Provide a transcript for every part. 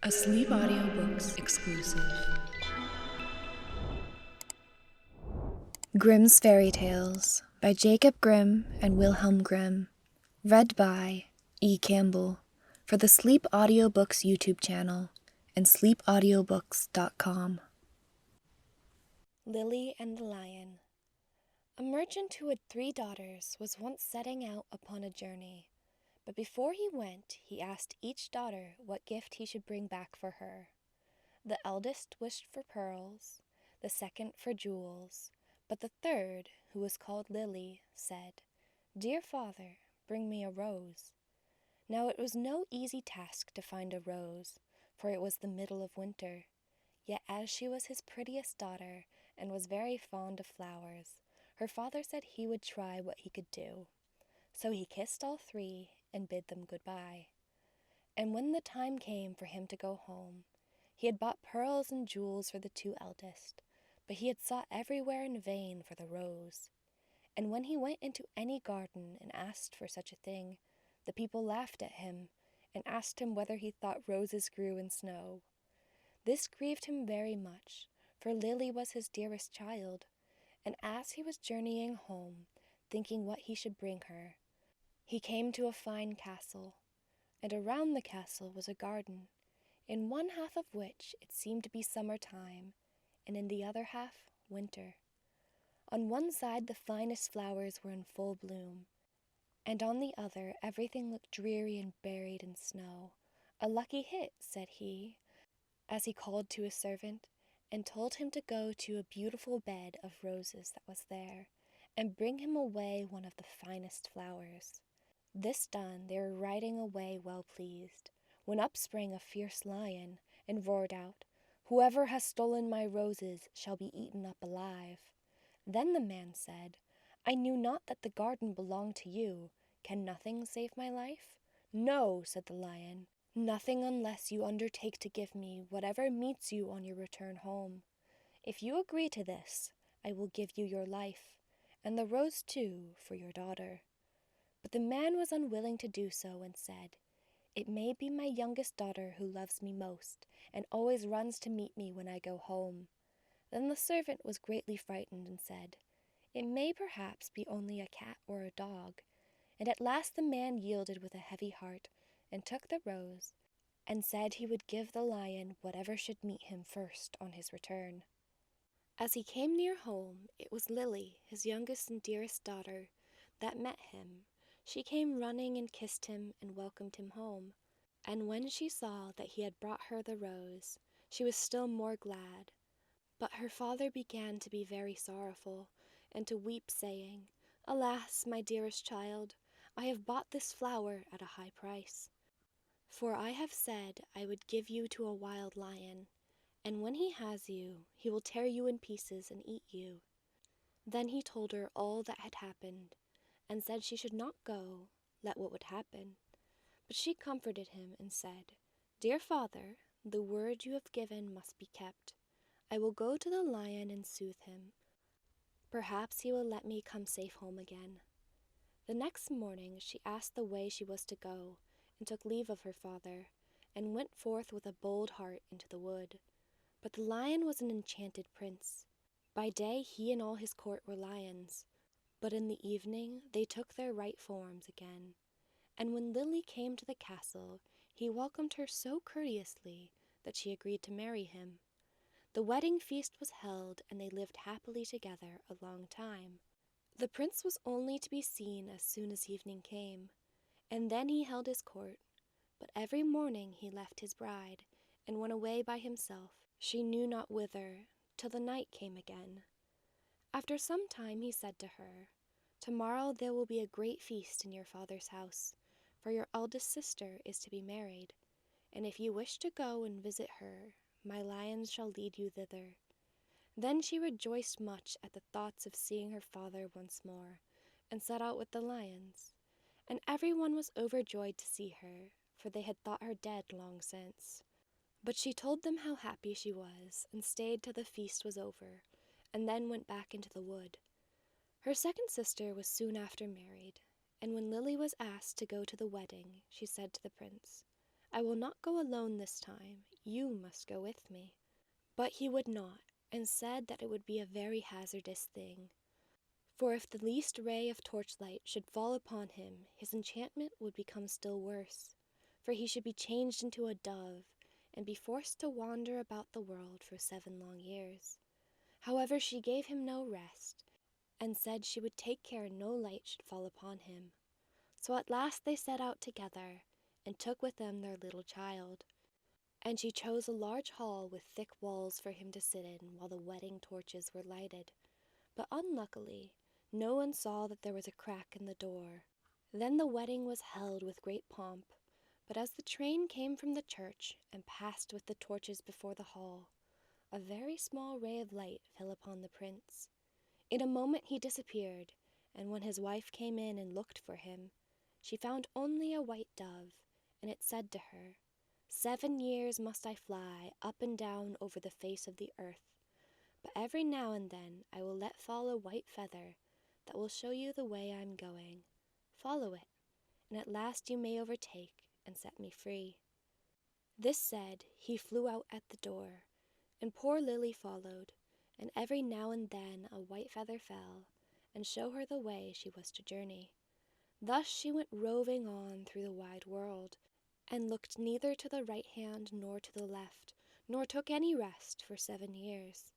A Sleep Audiobooks exclusive. Grimm's Fairy Tales by Jacob Grimm and Wilhelm Grimm. Read by E. Campbell for the Sleep Audiobooks YouTube channel and sleepaudiobooks.com. Lily and the Lion. A merchant who had 3 daughters was once setting out upon a journey. But before he went, he asked each daughter what gift he should bring back for her. The eldest wished for pearls, the second for jewels, but the third, who was called Lily, said, "Dear father, bring me a rose." Now it was no easy task to find a rose, for it was the middle of winter. Yet as she was his prettiest daughter and was very fond of flowers, her father said he would try what he could do. So he kissed all 3 and bid them goodbye. And when the time came for him to go home, he had bought pearls and jewels for the 2 eldest, but he had sought everywhere in vain for the rose. And when he went into any garden and asked for such a thing, the people laughed at him and asked him whether he thought roses grew in snow. This grieved him very much, for Lily was his dearest child, and as he was journeying home, thinking what he should bring her, he came to a fine castle, and around the castle was a garden, in one half of which it seemed to be summer time, and in the other half winter. On one side the finest flowers were in full bloom, and on the other everything looked dreary and buried in snow. "A lucky hit," said he, as he called to his servant, and told him to go to a beautiful bed of roses that was there, and bring him away one of the finest flowers. This done, they were riding away well pleased, when up sprang a fierce lion, and roared out, "Whoever has stolen my roses shall be eaten up alive." Then the man said, "I knew not that the garden belonged to you. Can nothing save my life?" "No," said the lion, "nothing unless you undertake to give me whatever meets you on your return home. If you agree to this, I will give you your life, and the rose too for your daughter." But the man was unwilling to do so, and said, "It may be my youngest daughter who loves me most, and always runs to meet me when I go home." Then the servant was greatly frightened, and said, "It may perhaps be only a cat or a dog." And at last the man yielded with a heavy heart, and took the rose, and said he would give the lion whatever should meet him first on his return. As he came near home, it was Lily, his youngest and dearest daughter, that met him. She came running and kissed him and welcomed him home. And when she saw that he had brought her the rose, she was still more glad. But her father began to be very sorrowful, and to weep, saying, "Alas, my dearest child, I have bought this flower at a high price. For I have said I would give you to a wild lion, and when he has you, he will tear you in pieces and eat you." Then he told her all that had happened, and said she should not go, let what would happen. But she comforted him and said, "Dear father, the word you have given must be kept. I will go to the lion and soothe him. Perhaps he will let me come safe home again." The next morning she asked the way she was to go, and took leave of her father, and went forth with a bold heart into the wood. But the lion was an enchanted prince. By day he and all his court were lions, but in the evening they took their right forms again. And when Lily came to the castle, he welcomed her so courteously that she agreed to marry him. The wedding feast was held, and they lived happily together a long time. The prince was only to be seen as soon as evening came, and then he held his court. But every morning he left his bride, and went away by himself, she knew not whither, till the night came again. After some time he said to her, "Tomorrow there will be a great feast in your father's house, for your eldest sister is to be married, and if you wish to go and visit her, my lions shall lead you thither." Then she rejoiced much at the thoughts of seeing her father once more, and set out with the lions. And every one was overjoyed to see her, for they had thought her dead long since. But she told them how happy she was, and stayed till the feast was over, and then went back into the wood. Her second sister was soon after married, and when Lily was asked to go to the wedding, she said to the prince, I will not go alone this time. You must go with me." But he would not, and said that it would be a very hazardous thing. For if the least ray of torchlight should fall upon him, his enchantment would become still worse, for he should be changed into a dove, and be forced to wander about the world for 7 long years. However, she gave him no rest, and said she would take care no light should fall upon him. So at last they set out together, and took with them their little child. And she chose a large hall with thick walls for him to sit in while the wedding torches were lighted. But unluckily, no one saw that there was a crack in the door. Then the wedding was held with great pomp, but as the train came from the church and passed with the torches before the hall, a very small ray of light fell upon the prince. In a moment he disappeared, and when his wife came in and looked for him, she found only a white dove, and it said to her, "7 years must I fly up and down over the face of the earth, but every now and then I will let fall a white feather that will show you the way I am going. Follow it, and at last you may overtake and set me free." This said, he flew out at the door, and poor Lily followed, and every now and then a white feather fell, and showed her the way she was to journey. Thus she went roving on through the wide world, and looked neither to the right hand nor to the left, nor took any rest for 7 years.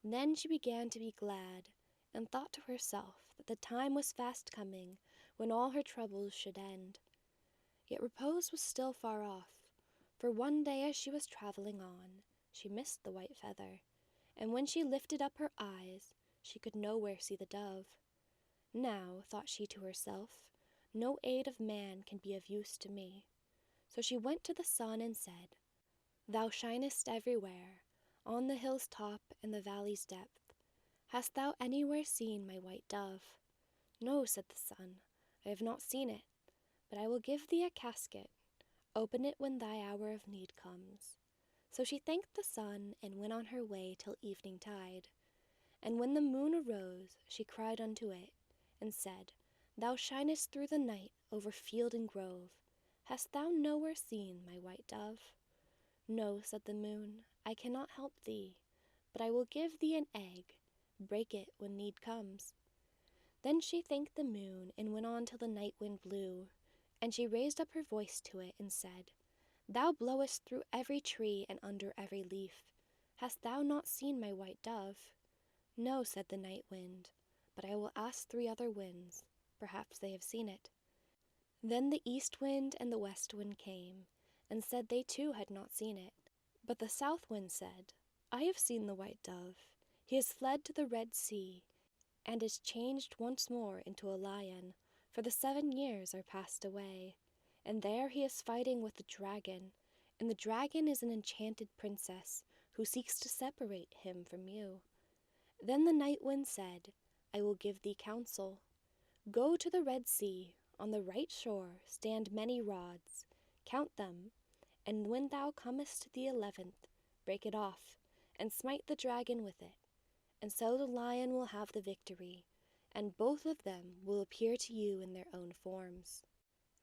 Then she began to be glad, and thought to herself that the time was fast coming when all her troubles should end. Yet repose was still far off, for one day as she was traveling on, she missed the white feather, and when she lifted up her eyes, she could nowhere see the dove. "Now," thought she to herself, "no aid of man can be of use to me." So she went to the sun and said, "Thou shinest everywhere, on the hill's top and the valley's depth. Hast thou anywhere seen my white dove?" "No," said the sun, "I have not seen it, but I will give thee a casket. Open it when thy hour of need comes." So she thanked the sun and went on her way till evening tide. And when the moon arose, she cried unto it, and said, "Thou shinest through the night over field and grove. Hast thou nowhere seen my white dove?" "No," said the moon, "I cannot help thee, but I will give thee an egg. Break it when need comes." Then she thanked the moon and went on till the night wind blew, and she raised up her voice to it and said, "Thou blowest through every tree and under every leaf. Hast thou not seen my white dove?" "No," said the night wind, "but I will ask 3 other winds. Perhaps they have seen it." Then the east wind and the west wind came, and said they too had not seen it. But the south wind said, "I have seen the white dove. He has fled to the Red Sea, and is changed once more into a lion, for the 7 years are passed away. And there he is fighting with the dragon, and the dragon is an enchanted princess, who seeks to separate him from you." Then the night wind said, "I will give thee counsel. Go to the Red Sea. On the right shore stand many rods. Count them, and when thou comest to the 11th, break it off, and smite the dragon with it. And so the lion will have the victory, and both of them will appear to you in their own forms.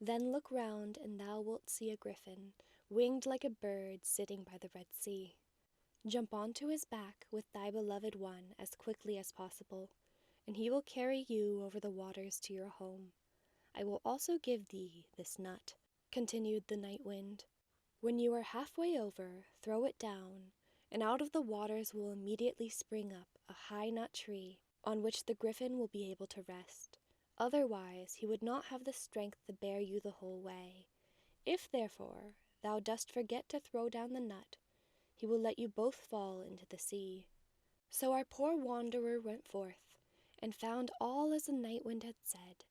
Then look round, and thou wilt see a griffin, winged like a bird, sitting by the Red Sea. Jump onto his back with thy beloved one as quickly as possible, and he will carry you over the waters to your home. I will also give thee this nut," continued the night wind. "When you are halfway over, throw it down, and out of the waters will immediately spring up a high nut tree, on which the griffin will be able to rest. Otherwise he would not have the strength to bear you the whole way. If, therefore, thou dost forget to throw down the nut, he will let you both fall into the sea." So our poor wanderer went forth, and found all as the night wind had said,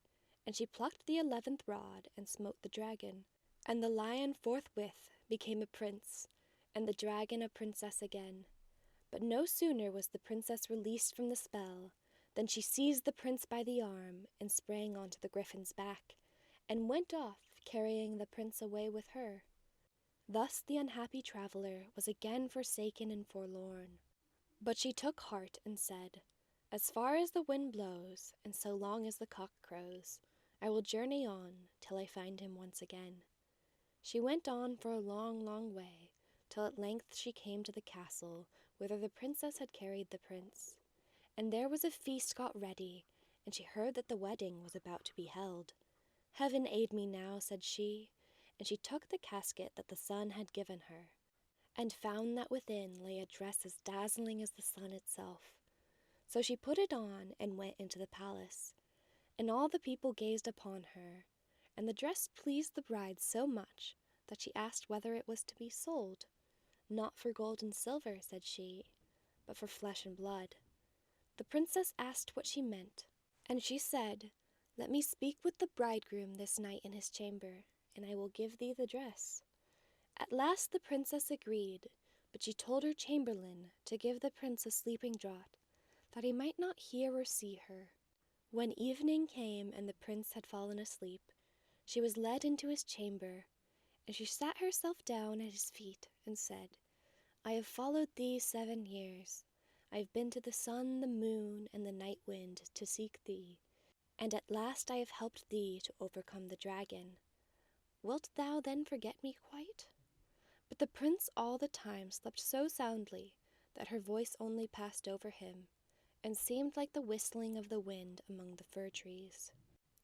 and she plucked the 11th rod and smote the dragon, and the lion forthwith became a prince, and the dragon a princess again. But no sooner was the princess released from the spell than she seized the prince by the arm and sprang onto the griffin's back, and went off, carrying the prince away with her. Thus the unhappy traveler was again forsaken and forlorn. But she took heart and said, "As far as the wind blows, and so long as the cock crows, I will journey on till I find him once again." She went on for a long, long way, till at length she came to the castle whither the princess had carried the prince. And there was a feast got ready, and she heard that the wedding was about to be held. "Heaven aid me now," said she, and she took the casket that the sun had given her, and found that within lay a dress as dazzling as the sun itself. So she put it on and went into the palace, and all the people gazed upon her, and the dress pleased the bride so much that she asked whether it was to be sold. "Not for gold and silver," said she, "but for flesh and blood." The princess asked what she meant, and she said, "Let me speak with the bridegroom this night in his chamber, and I will give thee the dress." At last the princess agreed, but she told her chamberlain to give the prince a sleeping draught, that he might not hear or see her. When evening came and the prince had fallen asleep, she was led into his chamber, and she sat herself down at his feet and said, "I have followed thee 7 years. I have been to the sun, the moon, and the night wind to seek thee, and at last I have helped thee to overcome the dragon. Wilt thou then forget me quite?" But the prince all the time slept so soundly that her voice only passed over him, and seemed like the whistling of the wind among the fir trees.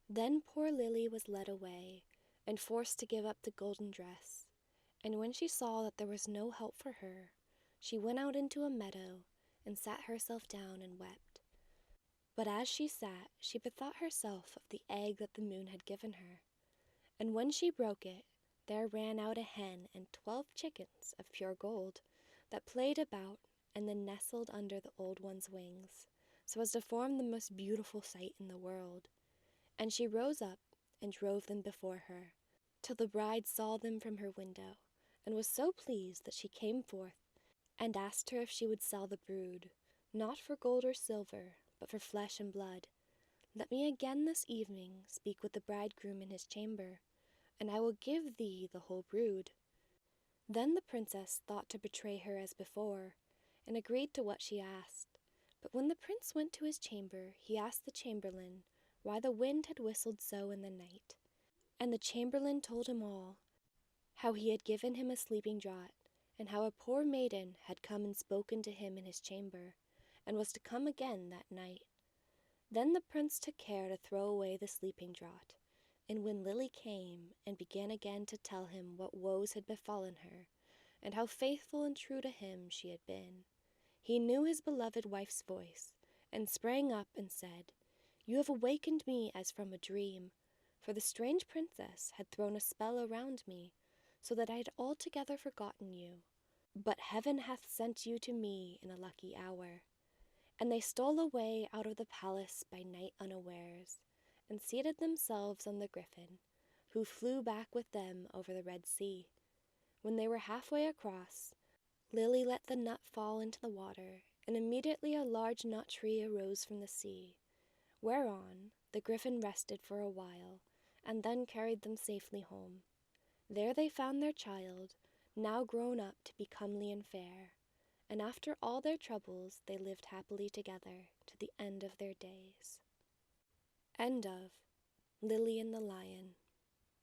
Then poor Lily was led away, and forced to give up the golden dress, and when she saw that there was no help for her, she went out into a meadow, and sat herself down and wept. But as she sat, she bethought herself of the egg that the moon had given her, and when she broke it, there ran out a hen and 12 chickens of pure gold, that played about and then nestled under the old one's wings, so as to form the most beautiful sight in the world. And she rose up and drove them before her, till the bride saw them from her window, and was so pleased that she came forth and asked her if she would sell the brood, not for gold or silver, but for flesh and blood. "Let me again this evening speak with the bridegroom in his chamber, and I will give thee the whole brood." Then the princess thought to betray her as before, and agreed to what she asked. But when the prince went to his chamber, he asked the chamberlain why the wind had whistled so in the night. And the chamberlain told him all, how he had given him a sleeping draught, and how a poor maiden had come and spoken to him in his chamber, and was to come again that night. Then the prince took care to throw away the sleeping draught, and when Lily came and began again to tell him what woes had befallen her, and how faithful and true to him she had been, he knew his beloved wife's voice, and sprang up and said, "You have awakened me as from a dream, for the strange princess had thrown a spell around me, so that I had altogether forgotten you. But heaven hath sent you to me in a lucky hour." And they stole away out of the palace by night unawares, and seated themselves on the griffin, who flew back with them over the Red Sea. When they were halfway across, Lily let the nut fall into the water, and immediately a large nut tree arose from the sea, whereon the griffin rested for a while, and then carried them safely home. There they found their child, now grown up to be comely and fair, and after all their troubles they lived happily together to the end of their days. End of Lily and the Lion.